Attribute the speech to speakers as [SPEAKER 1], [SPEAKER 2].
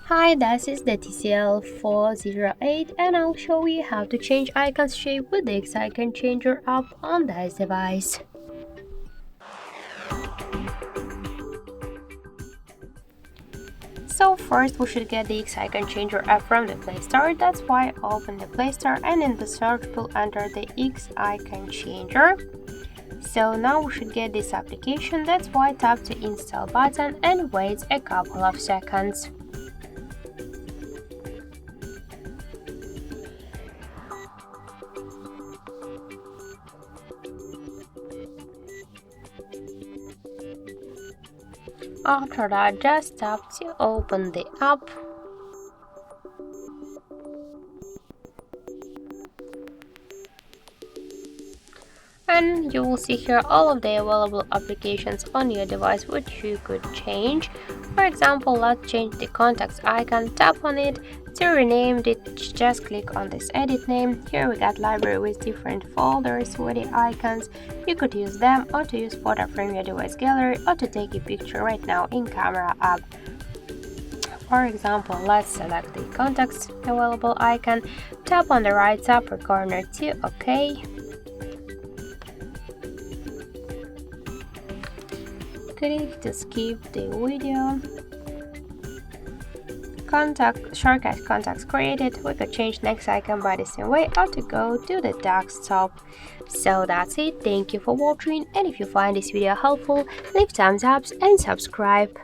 [SPEAKER 1] Hi, this is the TCL 408 and I'll show you how to change icon shape with the Icon Changer app on this device. So first we should get the Icon Changer app from the Play Store. That's why open the Play Store and in the search we'll enter the Icon Changer. So now we should get this application. That's why tap the install button and wait a couple of seconds. After that, just tap to open the app. And you will see here all of the available applications on your device which you could change. For example, let's change the contacts icon. Tap on it. To rename it, just click on this edit name. Here we got library with different folders with the icons. You could use them or to use photo from your device gallery or to take a picture right now in camera app. For example, let's select the contacts available icon. Tap on the right upper corner to OK. Click to skip the video. Shortcut contacts created. We could change next icon by the same way or to go to the desktop. So that's it. Thank you for watching, and if you find this video helpful, leave thumbs up and subscribe.